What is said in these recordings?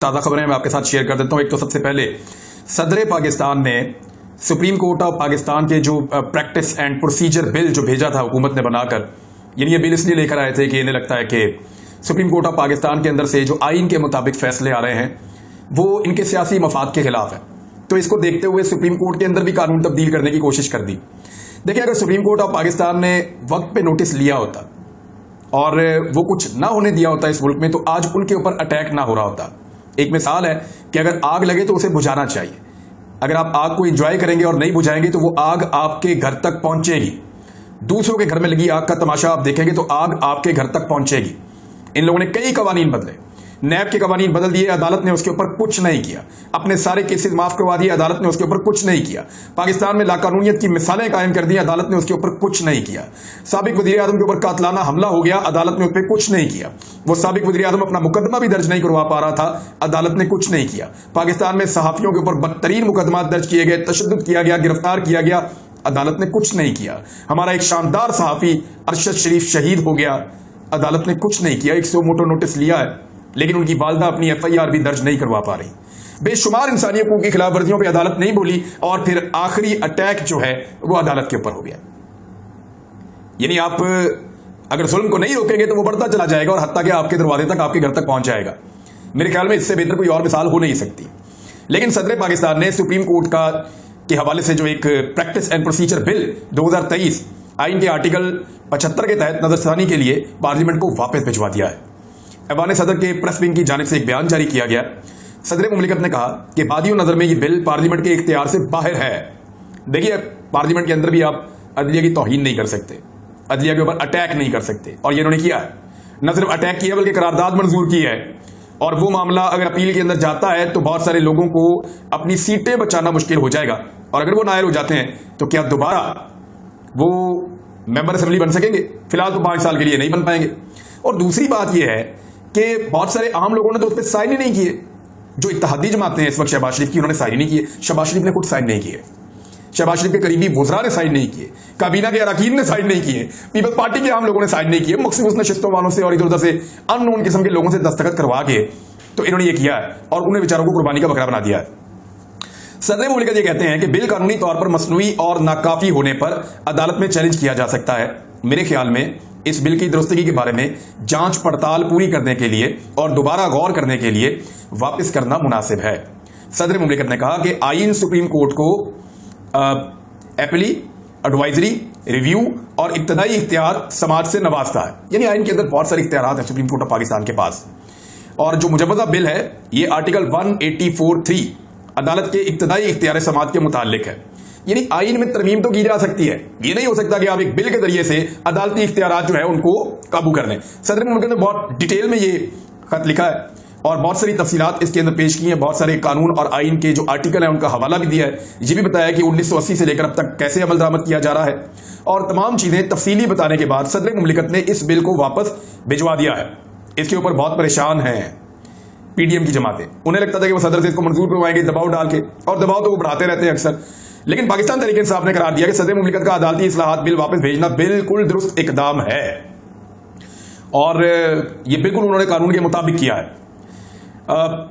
تازہ خبریں میں آپ کے ساتھ شیئر کر دیتا ہوں۔ ایک تو سب سے پہلے صدر پاکستان نے سپریم کورٹ آف پاکستان کے جو پریکٹس اینڈ پروسیجر بل جو بھیجا تھا حکومت نے بنا کر، یعنی یہ بل اس لیے لے کر آئے تھے کہ انہیں لگتا ہے کہ سپریم کورٹ آف پاکستان کے اندر سے جو آئین کے مطابق فیصلے آ رہے ہیں وہ ان کے سیاسی مفاد کے خلاف ہے، تو اس کو دیکھتے ہوئے سپریم کورٹ کے اندر بھی قانون تبدیل کرنے کی کوشش کر دی۔ دیکھیں، اگر سپریم کورٹ آف پاکستان نے وقت پہ نوٹس لیا ہوتا اور وہ کچھ نہ ہونے دیا ہوتا اس ملک میں، تو آج ان کے اوپر اٹیک نہ ہو رہا ہوتا۔ ایک مثال ہے کہ اگر آگ لگے تو اسے بجھانا چاہیے۔ اگر آپ آگ کو انجوائے کریں گے اور نہیں بجھائیں گے تو وہ آگ آپ کے گھر تک پہنچے گی۔ دوسروں کے گھر میں لگی آگ کا تماشا آپ دیکھیں گے تو آگ آپ کے گھر تک پہنچے گی۔ ان لوگوں نے کئی قوانین بدلے، نیب کے قوانین بدل دیے، عدالت نے اس کے اوپر کچھ نہیں کیا۔ اپنے سارے کیسز معاف کروا دیے، عدالت نے اس کے اوپر کچھ نہیں کیا۔ پاکستان میں لاقانونیت کی مثالیں قائم کر دی، عدالت نے اس کے اوپر کچھ نہیں کیا۔ سابق وزیر اعظم کے اوپر قاتلانہ حملہ ہو گیا، عدالت نے اس پہ کچھ نہیں کیا۔ وہ سابق وزیر اعظم اپنا مقدمہ بھی درج نہیں کروا پا رہا تھا، عدالت نے کچھ نہیں کیا۔ پاکستان میں صحافیوں کے اوپر بدترین مقدمات درج کیے گئے، تشدد کیا گیا، گرفتار کیا گیا، عدالت نے کچھ نہیں کیا۔ ہمارا ایک شاندار صحافی ارشد شریف شہید ہو گیا، عدالت نے کچھ نہیں کیا۔ 100 موٹو نوٹس لیا ہے لیکن ان کی والدہ اپنی FIR بھی درج نہیں کروا پا رہی۔ بے شمار انسانی حقوق کی خلاف ورزیوں پہ عدالت نہیں بولی، اور پھر آخری اٹیک جو ہے وہ عدالت کے اوپر ہو گیا۔ یعنی آپ اگر ظلم کو نہیں روکیں گے تو وہ بڑھتا چلا جائے گا اور حتیٰ کہ آپ کے دروازے تک، آپ کے گھر تک پہنچ جائے گا۔ میرے خیال میں اس سے بہتر کوئی اور مثال ہو نہیں سکتی۔ لیکن صدر پاکستان نے سپریم کورٹ کے حوالے سے جو ایک پریکٹس اینڈ پروسیجر بل 2023 آئین کے آرٹیکل 75 کے تحت نظر ثانی کے لیے پارلیمنٹ کو واپس بھجوا دیا ہے۔ ایوان صدر کے پریس ونگ کی جانب سے ایک بیان جاری کیا گیا۔ صدر مملکت نے کہا کہ بادیوں نظر میں یہ بل پارلیمنٹ کے اختیار سے باہر ہے۔ دیکھیے، پارلیمنٹ کے اندر بھی آپ عدلیہ کی توہین نہیں کر سکتے، عدلیہ کے اوپر اٹیک نہیں کر سکتے، اور یہ انہوں نے کیا ہے۔ نہ صرف اٹیک کیا بلکہ قرارداد منظور کی ہے، اور وہ معاملہ اگر اپیل کے اندر جاتا ہے تو بہت سارے لوگوں کو اپنی سیٹیں بچانا مشکل ہو جائے گا، اور اگر وہ نائل ہو جاتے ہیں تو کیا دوبارہ وہ ممبر اسمبلی بن سکیں گے؟ فی الحال تو 5 سال کے لیے نہیں بن پائیں گے۔ اور دوسری بات یہ ہے کہ بہت سارے عام لوگوں نے تو اس پہ سائن ہی نہیں کیے۔ جو اتحادی جماعتیں ہیں اس وقت شہباز شریف کی، انہوں نے سائن ہی نہیں کیے۔ شہباز شریف نے خود سائن نہیں کیے، شہباز شریف کے قریبی وزراء نے سائن نہیں کیے، کابینہ کے اراکین نے سائن نہیں کیے، پیپلز پارٹی کے عام لوگوں نے سائن نہیں کیے، مخصوص نشستوں والوں سے اور ادھر ادھر سے ان نون قسم کے لوگوں سے دستخط کروا کے تو انہوں نے یہ کیا ہے، اور انہیں بیچاروں کو قربانی کا بکرا بنا دیا ہے۔ صدر مملکت یہ کہتے ہیں کہ بل قانونی طور پر مصنوعی اور ناکافی ہونے پر عدالت میں چیلنج کیا جا سکتا ہے۔ میرے خیال میں اس بل کی درستگی کے بارے میں جانچ پڑتال پوری کرنے کے لیے اور دوبارہ غور کرنے کے لیے واپس کرنا مناسب ہے۔ صدر مملکت نے کہا کہ آئین سپریم کورٹ کو ایپلی، ایڈوائزری، ریویو اور ابتدائی اختیار سماج سے نوازتا ہے۔ یعنی آئین کے اندر بہت سارے اختیارات ہیں سپریم کورٹ آف پاکستان کے پاس، اور جو مجوزہ بل ہے یہ آرٹیکل 184(3) عدالت کے ابتدائی اختیار سماج کے متعلق ہے۔ یعنی آئین میں ترمیم تو کی جا سکتی ہے، یہ نہیں ہو سکتا کہ آپ ایک بل کے ذریعے سے عدالتی اختیارات جو ہے ان کو قابو کر لیں۔ صدر مملکت نے بہت ڈیٹیل میں یہ خط لکھا ہے اور بہت ساری تفصیلات اس کے اندر پیش کی ہیں، بہت سارے قانون اور آئین کے جو آرٹیکل ہیں ان کا حوالہ بھی دیا ہے، یہ بھی بتایا کہ 1980 سے لے کر اب تک کیسے عمل درآمد کیا جا رہا ہے، اور تمام چیزیں تفصیلی بتانے کے بعد صدر مملکت نے اس بل کو واپس بھجوا دیا ہے۔ اس کے اوپر بہت پریشان ہیں PDM کی جماعتیں، انہیں لگتا تھا کہ وہ صدر سے اس کو منظور کروائیں گے دباؤ ڈال کے، اور دباؤ تو وہ بڑھاتے رہتے ہیں اکثر۔ لیکن پاکستان تحریک انصاف نے قرار دیا کہ صدر مملکت کا عدالتی اصلاحات بل واپس بھیجنا بالکل درست اقدام ہے، اور یہ بالکل انہوں نے قانون کے مطابق کیا ہے۔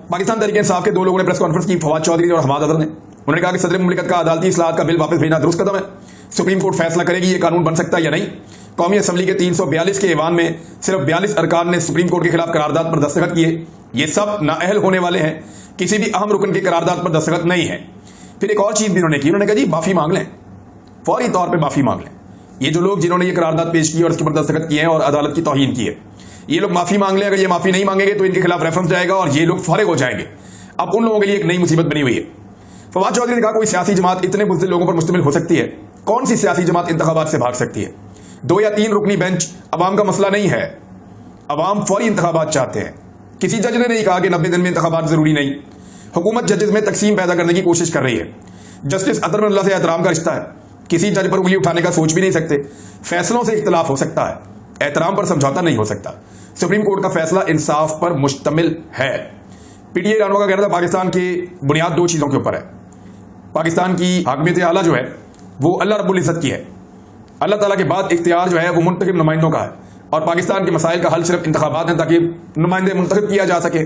پاکستان تحریک انصاف کے 2 لوگوں نے پریس کانفرنس کی، فواد چودھری اور حماد اظہر نے۔ انہوں نے کہا کہ صدر مملکت کا عدالتی اصلاحات کا بل واپس بھیجنا درست قدم ہے۔ سپریم کورٹ فیصلہ کرے گی یہ قانون بن سکتا ہے یا نہیں۔ قومی اسمبلی کے 342 کے ایوان میں صرف 42 ارکان نے سپریم کورٹ کے خلاف قرارداد پر دستخط کیے، یہ سب نااہل ہونے والے ہیں، کسی بھی اہم رکن کے قرارداد پر دستخط نہیں ہے۔ پھر ایک اور چیز بھی انہوں نے کی، انہوں نے کہا جی معافی مانگ لیں، فوری طور پہ معافی مانگ لیں۔ یہ جو لوگ جنہوں نے یہ قرارداد پیش کی اور اس کے اوپر دستخط کیے ہیں اور عدالت کی توہین کی ہے، یہ لوگ معافی مانگ لیں۔ اگر یہ معافی نہیں مانگیں گے تو ان کے خلاف ریفرنس جائے گا اور یہ لوگ فارغ ہو جائیں گے۔ اب ان لوگوں کے لیے ایک نئی مصیبت بنی ہوئی ہے۔ فواد چودھری نے کہا کوئی سیاسی جماعت اتنے بزدل لوگوں پر مشتمل ہو سکتی ہے؟ کون سی سیاسی جماعت انتخابات سے بھاگ سکتی ہے؟ 2 یا 3 رکنی بینچ عوام کا مسئلہ نہیں ہے، عوام فوری انتخابات چاہتے ہیں۔ کسی جج نے نہیں کہا کہ 90 دن میں انتخابات ضروری نہیں۔ حکومت ججز میں تقسیم پیدا کرنے کی کوشش کر رہی ہے۔ جسٹس اطہر اللہ سے احترام کا رشتہ ہے، کسی جج پر انگلی اٹھانے کا سوچ بھی نہیں سکتے۔ فیصلوں سے اختلاف ہو سکتا ہے، احترام پر سمجھوتا نہیں ہو سکتا۔ سپریم کورٹ کا فیصلہ انصاف پر مشتمل ہے۔ PTI رانوں کا کہنا تھا پاکستان کی بنیاد 2 چیزوں کے اوپر ہے۔ پاکستان کی حاکمیت اعلیٰ جو ہے وہ اللہ رب العزت کی ہے، اللہ تعالیٰ کے بعد اختیار جو ہے وہ منتخب نمائندوں کا ہے، اور پاکستان کے مسائل کا حل صرف انتخابات ہیں تاکہ نمائندے منتخب کیا جا سکے۔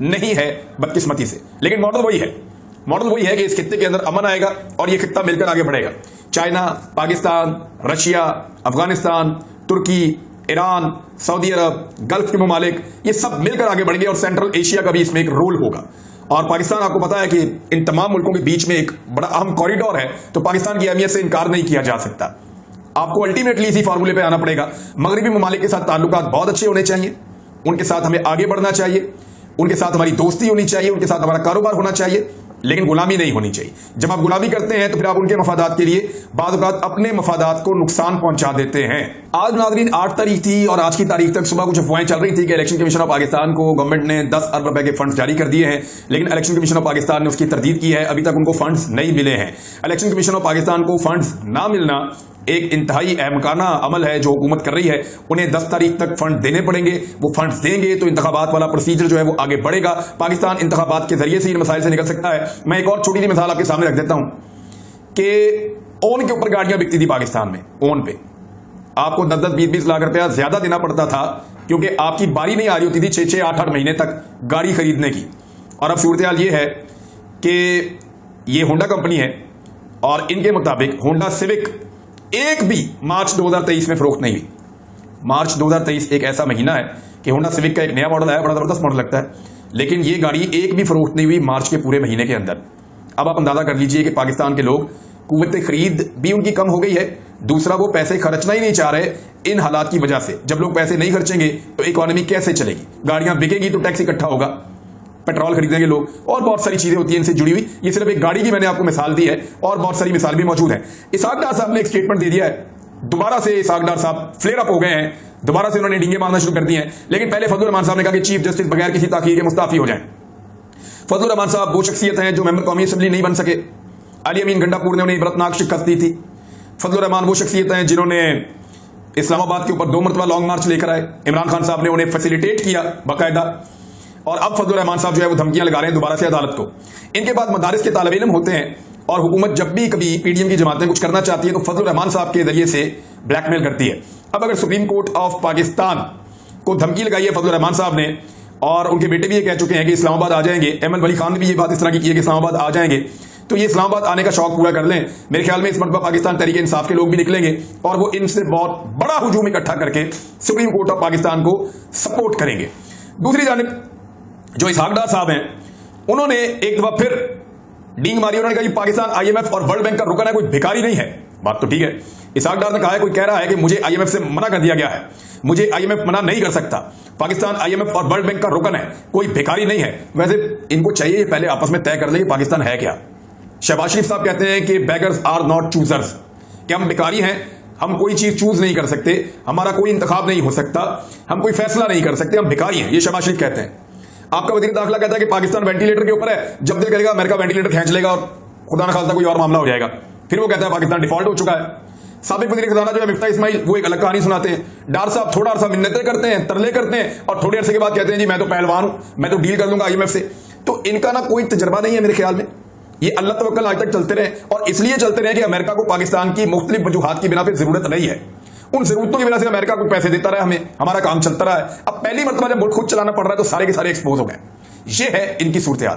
نہیں ہے بدقسمتی سے، لیکن ماڈل وہی ہے کہ اس خطے کے اندر امن آئے گا اور یہ خطہ مل کر آگے بڑھے گا۔ چائنا، پاکستان، رشیا، افغانستان، ترکی، ایران، سعودی عرب، گلف کے ممالک، یہ سب مل کر آگے بڑھیں گے اور سینٹرل ایشیا کا بھی اس میں ایک رول ہوگا۔ اور پاکستان، آپ کو پتا ہے کہ ان تمام ملکوں کے بیچ میں ایک بڑا اہم کوریڈور ہے، تو پاکستان کی اہمیت سے انکار نہیں کیا جا سکتا۔ آپ کو الٹیمیٹلی اسی فارمولے پہ آنا پڑے گا۔ مغربی ممالک کے ساتھ تعلقات بہت اچھے ہونے چاہیے، ان کے ساتھ ہمیں آگے بڑھنا چاہیے، ان کے ساتھ ہماری دوستی ہونی چاہیے، ان کے ساتھ ہمارا کاروبار ہونا چاہیے، لیکن غلامی نہیں ہونی چاہیے۔ جب آپ غلامی کرتے ہیں تو پھر آپ ان کے مفادات کے لیے بعض اوقات اپنے مفادات کو نقصان پہنچا دیتے ہیں۔ آج ناظرین 8 تاریخ تھی اور آج کی تاریخ تک صبح کچھ افواہیں چل رہی تھی کہ الیکشن کمیشن آف پاکستان کو گورنمنٹ نے 10 ارب روپے کے فنڈز جاری کر دیے ہیں، لیکن الیکشن کمیشن آف پاکستان نے اس کی تردید کی ہے، ابھی تک ان کو فنڈز نہیں ملے ہیں۔ الیکشن کمیشن آف پاکستان کو فنڈز نہ ملنا ایک انتہائی احمقانہ عمل ہے جو حکومت کر رہی ہے۔ انہیں 10 تاریخ تک فنڈ دینے پڑیں گے، وہ فنڈز دیں گے تو انتخابات والا پروسیجر جو ہے وہ آگے بڑھے گا، پاکستان انتخابات کے ذریعے سے ان مسائل سے نکل سکتا ہے۔ میں ایک اور چھوٹی سی مثال آپ کے سامنے رکھ دیتا ہوں کہ اون کے اوپر گاڑیاں بکتی تھی پاکستان میں، اون پہ آپ کو 10-10 20-20 لاکھ روپیہ زیادہ دینا پڑتا تھا کیونکہ آپ کی باری نہیں آ رہی ہوتی تھی 6-6 8-8 مہینے تک گاڑی خریدنے کی۔ اور اب صورتحال یہ ہے کہ یہ ہونڈا کمپنی ہے اور ان کے مطابق ہونڈا سیوک ایک بھی مارچ 2023 میں فروخت نہیں ہوئی۔ مارچ 2023 ایک ایسا مہینہ ہے کہ ہونڈا سیوک کا ایک نیا ماڈل آیا، بڑا زبردست ماڈل لگتا ہے، لیکن یہ گاڑی ایک بھی فروخت نہیں ہوئی مارچ کے پورے مہینے کے اندر۔ اب آپ اندازہ کر لیجئے کہ پاکستان کے لوگ قوت خرید بھی ان کی کم ہو گئی ہے، دوسرا وہ پیسے خرچنا ہی نہیں چاہ رہے ان حالات کی وجہ سے۔ جب لوگ پیسے نہیں خرچیں گے تو اکانومی کیسے چلے گی؟ گاڑیاں بکیں گی تو ٹیکس اکٹھا ہوگا، پیٹرول خریدیں گے لوگ، اور بہت ساری چیزیں ہوتی ہیں ان سے جڑی ہوئی۔ یہ صرف ایک گاڑی کی میں نے آپ کو مثال دی ہے اور بہت ساری مثال بھی موجود ہیں۔ اسحاق ڈار صاحب نے ایک سٹیٹمنٹ دے دیا ہے، دوبارہ سے اسحاق ڈار صاحب فلیئر اپ ہو گئے ہیں، دوبارہ سے انہوں نے ڈینگے مارنا شروع کر دیے ہیں۔ لیکن پہلے فضل الرحمان صاحب نے کہا کہ چیف جسٹس بغیر کسی تاخیر کے مستعفی ہو جائیں۔ فضل الرحمان صاحب وہ شخصیت ہیں جو ممبر قومی اسمبلی نہیں بن سکے، علی امین گنڈا پور نے انہیں عبرتناک شکست دی تھی۔ فضل الرحمان وہ شخصیت ہیں جنہوں نے اسلام آباد کے اوپر 2 مرتبہ لانگ مارچ لے کر آئے، عمران خان صاحب نے انہیں فیسیلیٹیٹ کیا باقاعدہ، اور اب فضل الرحمان صاحب جو ہے وہ دھمکیاں لگا رہے ہیں دوبارہ سے عدالت کو۔ ان کے بعد مدارس کے طالب علم ہوتے ہیں اور حکومت جب بھی کبھی پی ڈی ایم کی جماعتیں کچھ کرنا چاہتی ہے تو فضل الرحمان صاحب کے ذریعے سے بلیک میل کرتی ہے۔ اب اگر سپریم کورٹ آف پاکستان کو دھمکی لگائی ہے فضل الرحمان صاحب نے، اور ان کے بیٹے بھی یہ کہہ چکے ہیں کہ اسلام آباد آ جائیں گے، احمد ولی خان نے بھی یہ بات اس طرح کی ہے کہ اسلام آباد آ جائیں گے، تو یہ اسلام آباد آنے کا شوق پورا کر لیں۔ میرے خیال میں اس مرتبہ پاکستان تحریک انصاف کے لوگ بھی نکلیں گے اور وہ ان سے بہت بڑا ہجوم اکٹھا کر کے سپریم کورٹ آف پاکستان کو سپورٹ کریں گے۔ دوسری جانب جو اسحاق ڈار صاحب ہیں، انہوں نے ایک دفعہ پھر ڈینگ ماری، انہوں نے کہا کہ پاکستان آئی ایم ایف اور ورلڈ بینک کا رکن ہے، کوئی بھکاری نہیں ہے۔ بات تو ٹھیک ہے، اسحاق ڈار نے کہا ہے، کوئی کہہ رہا ہے کہ مجھے آئی ایم ایف سے منع کر دیا گیا ہے، مجھے آئی ایم ایف منع نہیں کر سکتا، پاکستان آئی ایم ایف اور ورلڈ بینک کا رکن ہے، کوئی بھکاری نہیں ہے۔ ویسے ان کو چاہیے پہلے آپس میں طے کر لیں کہ پاکستان ہے کیا۔ شہباز شریف صاحب کہتے ہیں کہ بیگرز آر ناٹ چوزرز، کہ ہم بھکاری ہیں، ہم کوئی چیز چوز نہیں کر سکتے، ہمارا کوئی انتخاب نہیں ہو سکتا، ہم کوئی فیصلہ نہیں کر سکتے، ہم بھکاری ہیں، یہ شہباز شریف کہتے ہیں۔ آپ کا وزیر داخلہ کہتا ہے کہ پاکستان وینٹیلیٹر کے اوپر ہے، جب دل کرے گا امریکہ وینٹیلیٹر کھینچ لے گا اور خدا نہ خاصہ کوئی اور معاملہ ہو جائے گا، پھر وہ کہتا ہے پاکستان ڈیفالٹ ہو چکا ہے۔ سابق وزیر خزانہ جو ہے مفتاح اسماعیل، وہ ایک الگ کہانی سناتے ہیں۔ ڈار صاحب تھوڑا عرصہ منتیں کرتے ہیں، ترلے کرتے ہیں، اور تھوڑے عرصے کے بعد کہتے ہیں جی میں تو پہلوان ہوں، میں تو ڈیل کر لوں گا آئی ایم ایف سے۔ تو ان کا نا کوئی تجربہ نہیں ہے میرے خیال میں، یہ اللہ توکل آج تک چلتے رہے، اور اس لیے چلتے رہے کہ امریکہ کو پاکستان کی مختلف وجوہات کی بنا پہ ضرورت نہیں ہے، ان ضرورتوں کی وجہ سے امریکہ کو پیسے دیتا رہا، ہمیں ہمارا کام چلتا رہا ہے۔ اب پہلی مرتبہ جب ملک خود چلانا پڑ رہا ہے تو سارے کے سارے ایکسپوز ہو گئے۔ یہ ہے ان کی صورتحال۔